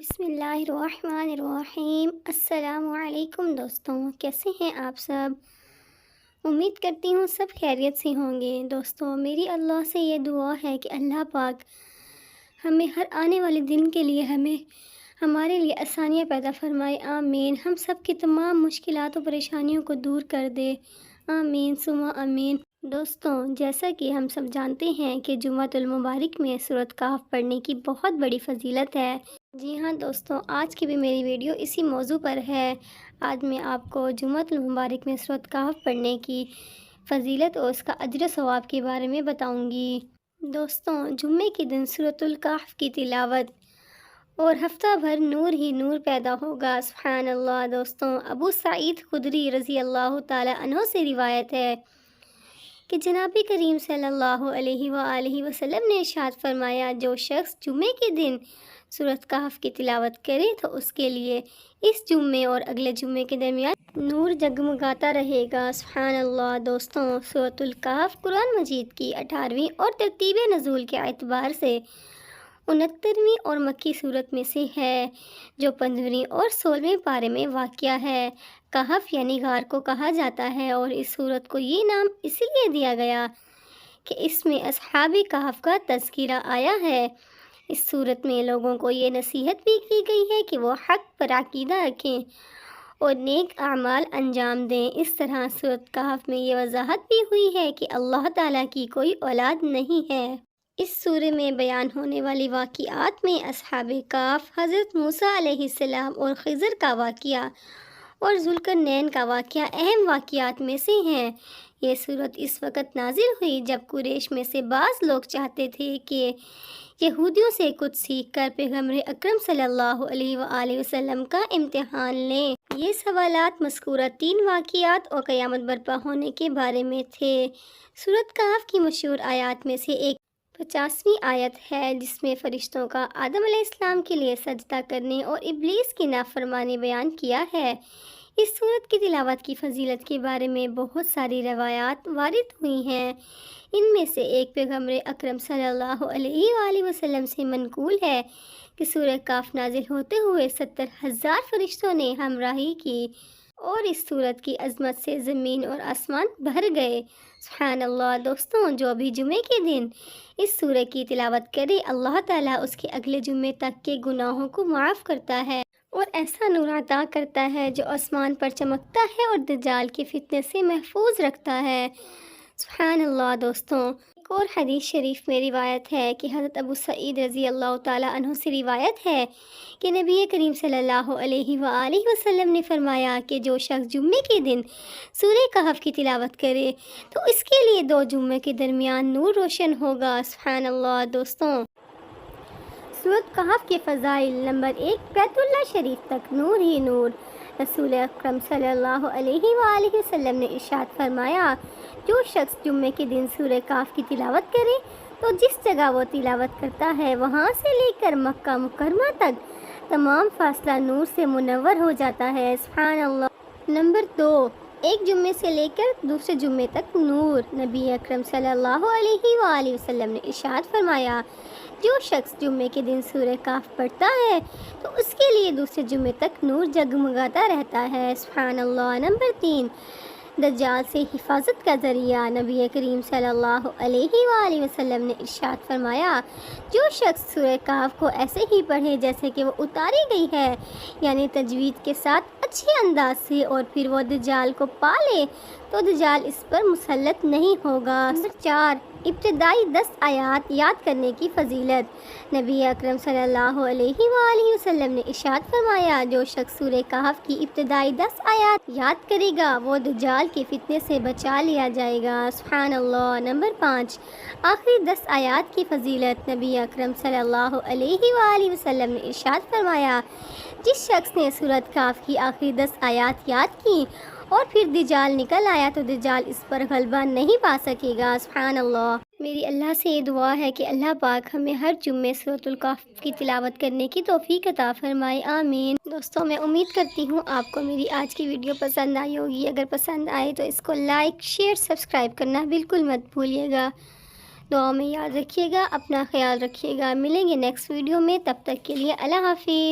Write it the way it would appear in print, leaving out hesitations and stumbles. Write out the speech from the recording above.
بسم اللہ الرحمن الرحیم۔ السلام علیکم دوستوں، کیسے ہیں آپ سب؟ امید کرتی ہوں سب خیریت سے ہوں گے۔ دوستوں، میری اللہ سے یہ دعا ہے کہ اللہ پاک ہمیں ہر آنے والے دن کے لیے ہمارے لیے آسانیاں پیدا فرمائے، آمین۔ ہم سب کی تمام مشکلات و پریشانیوں کو دور کر دے، آمین ثم آمین۔ دوستوں، جیسا کہ ہم سب جانتے ہیں کہ جمعۃ المبارک میں سورۃ کہف پڑھنے کی بہت بڑی فضیلت ہے۔ جی ہاں دوستوں، آج کی بھی میری ویڈیو اسی موضوع پر ہے۔ آج میں آپ کو جمعۃ المبارک میں سورۃ کہف پڑھنے کی فضیلت اور اس کا اجر و ثواب کے بارے میں بتاؤں گی۔ دوستوں، جمعے کے دن سورۃ الکہف کی تلاوت اور ہفتہ بھر نور ہی نور پیدا ہوگا، سبحان اللہ۔ دوستوں، ابو سعید خدری رضی اللہ تعالی عنہ سے روایت ہے کہ جناب کریم صلی اللہ علیہ وآلہ وسلم نے ارشاد فرمایا، جو شخص جمعے کے دن سورۃ کہف کی تلاوت کرے تو اس کے لیے اس جمعے اور اگلے جمعے کے درمیان نور جگمگاتا رہے گا، سبحان اللہ۔ دوستوں، سورۃ الکہف قرآن مجید کی 18ویں اور ترتیب نزول کے اعتبار سے 69ویں اور مکی صورت میں سے ہے، جو 15ویں اور 16ویں پارے میں واقع ہے۔ کہف یعنی غار کو کہا جاتا ہے، اور اس صورت کو یہ نام اس لیے دیا گیا کہ اس میں اصحاب کہف کا تذکرہ آیا ہے۔ اس صورت میں لوگوں کو یہ نصیحت بھی کی گئی ہے کہ وہ حق پر عقیدہ رکھیں اور نیک اعمال انجام دیں۔ اس طرح سورۃ کہف میں یہ وضاحت بھی ہوئی ہے کہ اللہ تعالیٰ کی کوئی اولاد نہیں ہے۔ اس سورے میں بیان ہونے والی واقعات میں اصحاب کہف، حضرت موسیٰ علیہ السلام اور خضر کا واقعہ اور ذوالقرنین کا واقعہ اہم واقعات میں سے ہیں۔ یہ سورت اس وقت نازل ہوئی جب قریش میں سے بعض لوگ چاہتے تھے کہ یہودیوں سے کچھ سیکھ کر پیغمبر اکرم صلی اللہ علیہ وآلہ وسلم کا امتحان لیں۔ یہ سوالات مذکورہ 3 واقعات اور قیامت برپا ہونے کے بارے میں تھے۔ سورۃ کہف کی مشہور آیات میں سے ایک 50ویں آیت ہے، جس میں فرشتوں کا آدم علیہ السلام کے لیے سجدہ کرنے اور ابلیس کی نافرمانی بیان کیا ہے۔ اس سورت کی تلاوت کی فضیلت کے بارے میں بہت ساری روایات وارد ہوئی ہیں۔ ان میں سے ایک پیغمبر اکرم صلی اللہ علیہ وآلہ وسلم سے منقول ہے کہ سورہ کہف نازل ہوتے ہوئے 70,000 فرشتوں نے ہمراہی کی اور اس سورت کی عظمت سے زمین اور آسمان بھر گئے، سبحان اللہ۔ دوستوں، جو بھی جمعے کے دن اس سورہ کی تلاوت کرے، اللہ تعالیٰ اس کے اگلے جمعے تک کے گناہوں کو معاف کرتا ہے اور ایسا نور عطا کرتا ہے جو آسمان پر چمکتا ہے اور دجال کے فتنے سے محفوظ رکھتا ہے، سبحان اللہ۔ دوستوں، ایک اور حدیث شریف میں روایت ہے کہ حضرت ابو سعید رضی اللہ تعالی عنہ سے روایت ہے کہ نبی کریم صلی اللہ علیہ وآلہ وسلم نے فرمایا کہ جو شخص جمعے کے دن سورہ کہف کی تلاوت کرے تو اس کے لیے 2 جمعے کے درمیان نور روشن ہوگا، سبحان اللہ۔ دوستوں، سورۃ کہف کے فضائل: نمبر 1، بیت اللہ شریف تک نور ہی نور۔ رسول اکرم صلی اللہ علیہ وآلہ وسلم نے ارشاد فرمایا، جو شخص جمعے کے دن سورہ کہف کی تلاوت کرے تو جس جگہ وہ تلاوت کرتا ہے وہاں سے لے کر مکہ مکرمہ تک تمام فاصلہ نور سے منور ہو جاتا ہے، سبحان اللہ۔ نمبر 2، ایک جمعے سے لے کر دوسرے جمعے تک نور۔ نبی اکرم صلی اللہ علیہ وآلہ وسلم نے ارشاد فرمایا، جو شخص جمعے کے دن سورہ کہف پڑھتا ہے تو اس کے لیے دوسرے جمعے تک نور جگمگاتا رہتا ہے، سبحان اللہ۔ نمبر 3، دجال سے حفاظت کا ذریعہ۔ نبی کریم صلی اللہ علیہ وآلہ وسلم نے ارشاد فرمایا، جو شخص سورہ کہف کو ایسے ہی پڑھے جیسے کہ وہ اتاری گئی ہے، یعنی تجوید کے ساتھ اچھے انداز سے، اور پھر وہ دجال کو پا لے تو دجال اس پر مسلط نہیں ہوگا۔ نمبر 4، ابتدائی 10 آیات یاد کرنے کی فضیلت۔ نبی اکرم صلی اللہ علیہ وآلہ وسلم نے ارشاد فرمایا، جو شخص سورہ کہف کی ابتدائی 10 آیات یاد کرے گا وہ دجال کے فتنے سے بچا لیا جائے گا، سبحان اللہ۔ نمبر 5، آخری 10 آیات کی فضیلت۔ نبی اکرم صلی اللہ علیہ وآلہ وسلم نے ارشاد فرمایا، جس شخص نے سورۃ کہف کی آخری 10 آیات یاد کی اور پھر دجال نکل آیا تو دجال اس پر غلبہ نہیں پا سکے گا، سبحان اللہ۔ میری اللہ سے یہ دعا ہے کہ اللہ پاک ہمیں ہر جمعے سورۃ الکہف کی تلاوت کرنے کی توفیق عطا فرمائے، آمین۔ دوستوں، میں امید کرتی ہوں آپ کو میری آج کی ویڈیو پسند آئی ہوگی۔ اگر پسند آئے تو اس کو لائک، شیئر، سبسکرائب کرنا بالکل مت بھولیے گا۔ دعا میں یاد رکھیے گا، اپنا خیال رکھیے گا۔ ملیں گے نیکسٹ ویڈیو میں، تب تک کے لیے اللہ حافظ۔